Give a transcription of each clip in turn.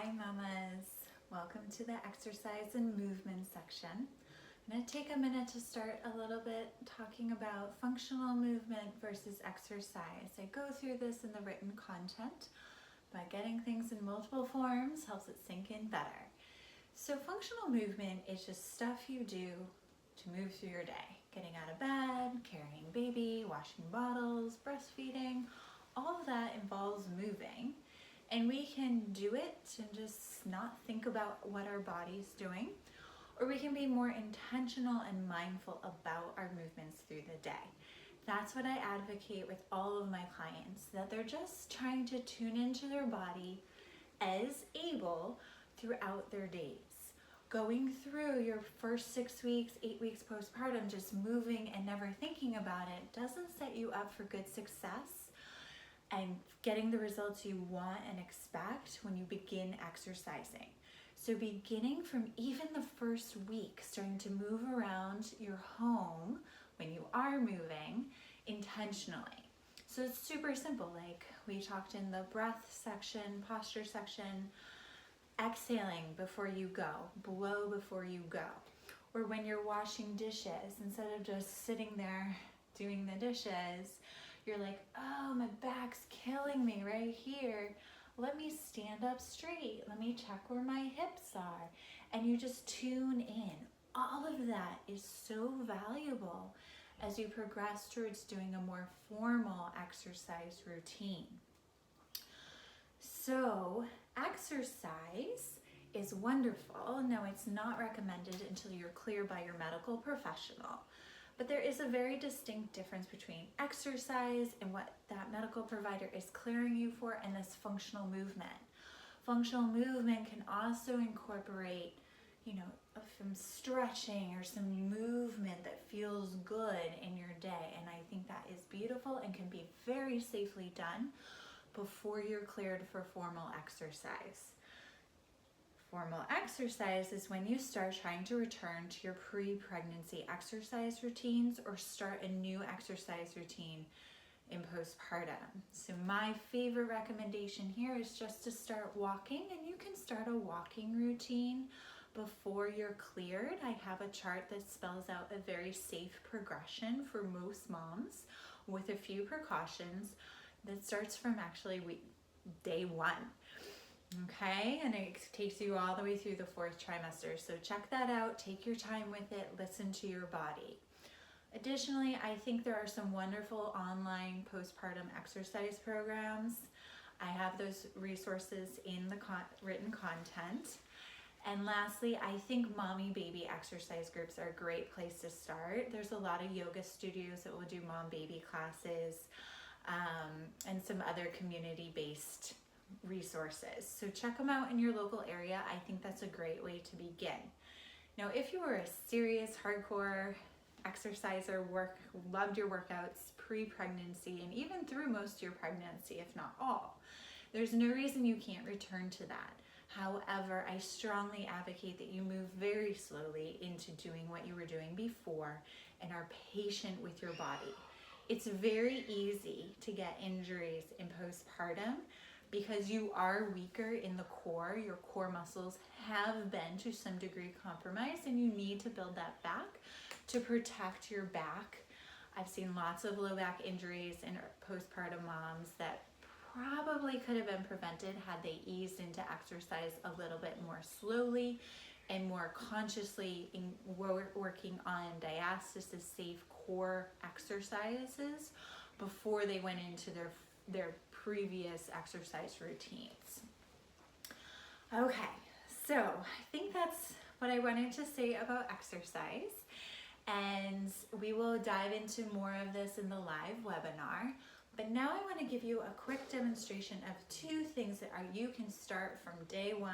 Hi mamas, welcome to the exercise and movement section. I'm going to take a minute to start a little bit talking about functional movement versus exercise. I go through this in the written content, but getting things in multiple forms helps it sink in better. So functional movement is just stuff you do to move through your day. Getting out of bed, carrying baby, washing bottles, breastfeeding, all of that involves moving. And we can do it and just not think about what our body's doing, or we can be more intentional and mindful about our movements through the day. That's what I advocate with all of my clients, that they're just trying to tune into their body as able throughout their days. Going through your first 6 weeks, 8 weeks postpartum, just moving and never thinking about it doesn't set you up for good success and getting the results you want and expect when you begin exercising. So beginning from even the first week, starting to move around your home when you are moving intentionally. So it's super simple, like we talked in the breath section, posture section, exhaling before you go, blow before you go. Or when you're washing dishes, instead of just sitting there doing the dishes, you're like, oh, my back's killing me right here. Let me stand up straight. Let me check where my hips are. And you just tune in. All of that is so valuable as you progress towards doing a more formal exercise routine. So exercise is wonderful. No, it's not recommended until you're cleared by your medical professional. But there is a very distinct difference between exercise and what that medical provider is clearing you for and this functional movement. Functional movement can also incorporate, some stretching or some movement that feels good in your day. And I think that is beautiful and can be very safely done before you're cleared for formal exercise. Formal exercise is when you start trying to return to your pre-pregnancy exercise routines or start a new exercise routine in postpartum. So my favorite recommendation here is just to start walking, and you can start a walking routine before you're cleared. I have a chart that spells out a very safe progression for most moms with a few precautions that starts from actually day one. Okay, and it takes you all the way through the 4th trimester. So check that out, take your time with it, listen to your body. Additionally, I think there are some wonderful online postpartum exercise programs. I have those resources in the written content. And lastly, I think mommy baby exercise groups are a great place to start. There's a lot of yoga studios that will do mom baby classes and some other community-based resources. So check them out in your local area. I think that's a great way to begin. Now, if you were a serious hardcore exerciser, loved your workouts pre-pregnancy and even through most of your pregnancy, if not all, there's no reason you can't return to that. However, I strongly advocate that you move very slowly into doing what you were doing before and are patient with your body. It's very easy to get injuries in postpartum because you are weaker in the core. Your core muscles have been to some degree compromised, and you need to build that back to protect your back. I've seen lots of low back injuries in postpartum moms that probably could have been prevented had they eased into exercise a little bit more slowly and more consciously in working on diastasis safe core exercises before they went into their previous exercise routines. Okay, so I think that's what I wanted to say about exercise, and we will dive into more of this in the live webinar. But now I want to give you a quick demonstration of 2 things that you can start from day 1,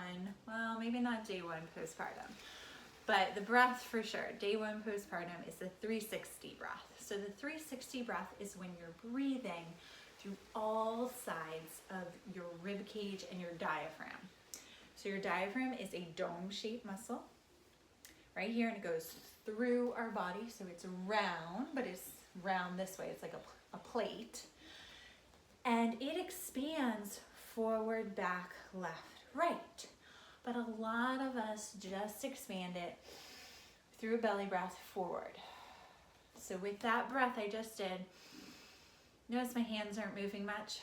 well, maybe not day 1 postpartum, but the breath for sure. Day 1 postpartum is the 360 breath. So the 360 breath is when you're breathing through all sides of your rib cage and your diaphragm. So your diaphragm is a dome-shaped muscle right here, and it goes through our body. So it's round, but it's round this way. It's like a plate. And it expands forward, back, left, right. but a lot of us just expand it through a belly breath forward. So with that breath I just did, notice my hands aren't moving much.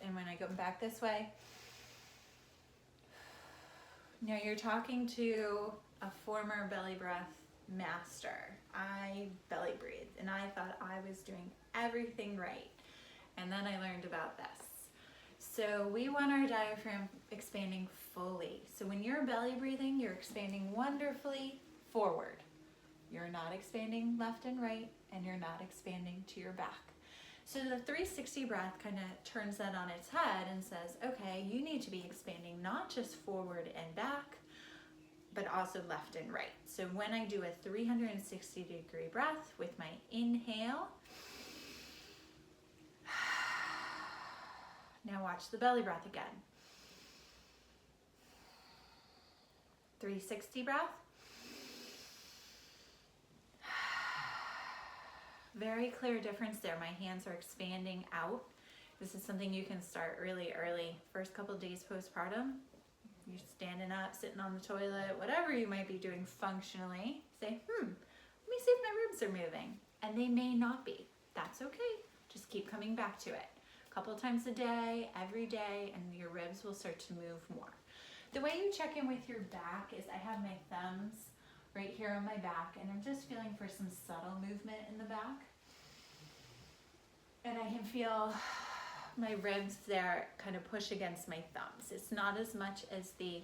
And when I go back this way, now you're talking to a former belly breath master. I belly breathed and I thought I was doing everything right. And then I learned about this. So we want our diaphragm expanding fully. So when you're belly breathing, you're expanding wonderfully forward. You're not expanding left and right, and you're not expanding to your back. So the 360 breath kind of turns that on its head and says, okay, you need to be expanding not just forward and back, but also left and right. So when I do a 360-degree breath with my inhale, now watch the belly breath again. 360 breath. Very clear difference there. My hands are expanding out. This is something you can start really early. First couple of days postpartum, you're standing up, sitting on the toilet, whatever you might be doing functionally. Say, let me see if my ribs are moving. And they may not be. That's okay. Just keep coming back to it. A couple times a day, every day, and your ribs will start to move more. The way you check in with your back is I have my thumbs right here on my back, and I'm just feeling for some subtle movement in the back. And I can feel my ribs there kind of push against my thumbs. It's not as much as the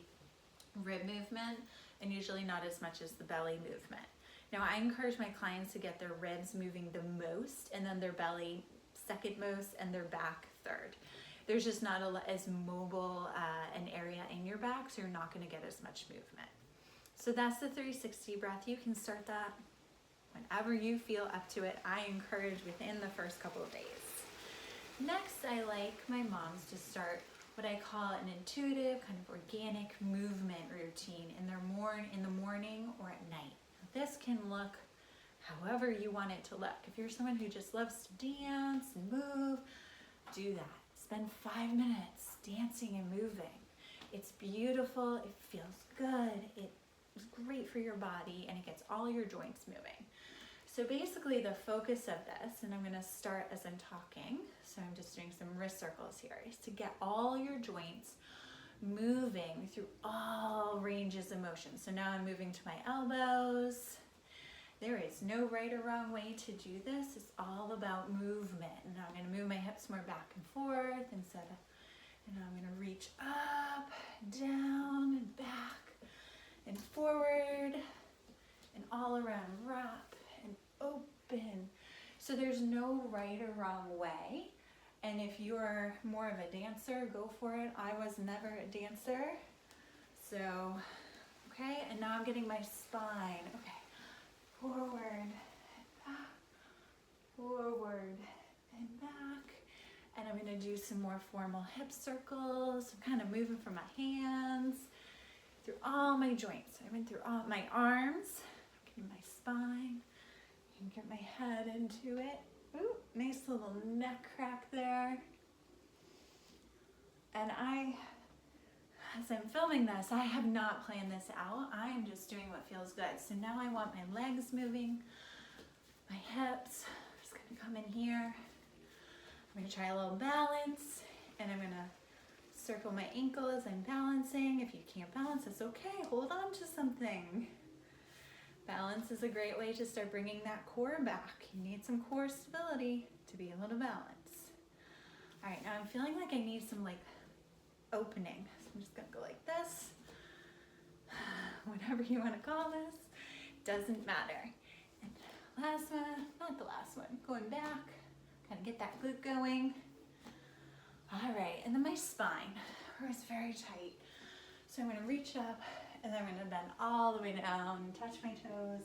rib movement, and usually not as much as the belly movement. Now I encourage my clients to get their ribs moving the most, and then their belly second most, and their back third. There's just not as mobile an area in your back, so you're not going to get as much movement. So that's the 360 breath. You can start that whenever you feel up to it. I encourage within the first couple of days. Next, I like my moms to start what I call an intuitive, kind of organic movement routine in the morning or at night. This can look however you want it to look. If you're someone who just loves to dance and move, do that. Spend 5 minutes dancing and moving. It's beautiful, it feels good, it's great for your body, and it gets all your joints moving. So basically the focus of this, and I'm gonna start as I'm talking, so I'm just doing some wrist circles here, is to get all your joints moving through all ranges of motion. So now I'm moving to my elbows. There is no right or wrong way to do this. It's all about movement. And now I'm gonna move my hips more back and forth and I'm gonna reach up, down, and back, and forward, and all around, wrap, and open. So there's no right or wrong way. And if you're more of a dancer, go for it. I was never a dancer. So, okay, and now I'm getting my spine. Okay. Forward, back, forward, and back. And I'm gonna do some more formal hip circles. I'm kind of moving from my hands through all my joints. I went through all my arms, getting my spine, and get my head into it. Ooh, nice little neck crack there. And as I'm filming this, I have not planned this out. I am just doing what feels good. So now I want my legs moving, my hips. I'm just gonna come in here. I'm gonna try a little balance, and I'm gonna circle my ankle as I'm balancing. If you can't balance, it's okay. Hold on to something. Balance is a great way to start bringing that core back. You need some core stability to be able to balance. All right, now I'm feeling like I need some opening. So I'm just gonna go like this. Whatever you wanna call this, doesn't matter. And last one, not the last one, going back, kind of get that glute going. All right, and then my spine, where it's very tight. So I'm gonna reach up, and then I'm gonna bend all the way down, touch my toes,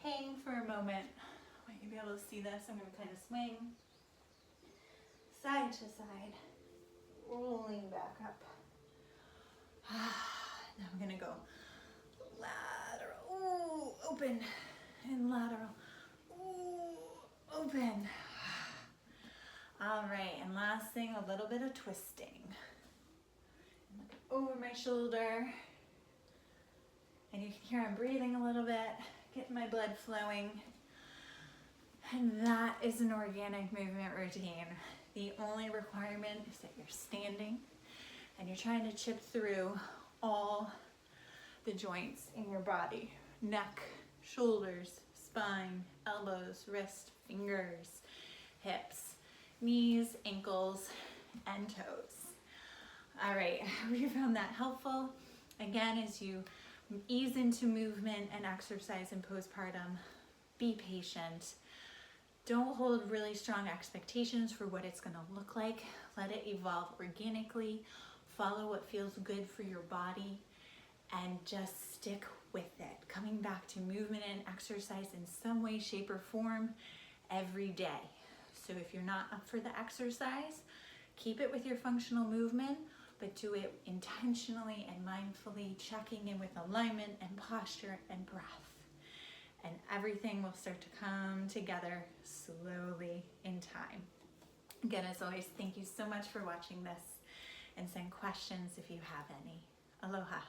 hang for a moment. I want you to be able to see this. I'm gonna kind of swing side to side, rolling back up. Now I'm gonna go lateral, ooh, open, and lateral, ooh, open. All right, and last thing, a little bit of twisting. Look over my my shoulder. And you can hear I'm breathing a little bit, getting my blood flowing. And that is an organic movement routine. The only requirement is that you're standing and you're trying to chip through all the joints in your body. Neck, shoulders, spine, elbows, wrist, fingers, hips, knees, ankles, and toes. All right, I hope you found that helpful. Again, as you ease into movement and exercise in postpartum, be patient. Don't hold really strong expectations for what it's going to look like. Let it evolve organically. Follow what feels good for your body and just stick with it. Coming back to movement and exercise in some way, shape, or form every day. So if you're not up for the exercise, keep it with your functional movement, but do it intentionally and mindfully, checking in with alignment and posture and breath. And everything will start to come together slowly in time. Again, as always, thank you so much for watching this, and send questions if you have any. Aloha.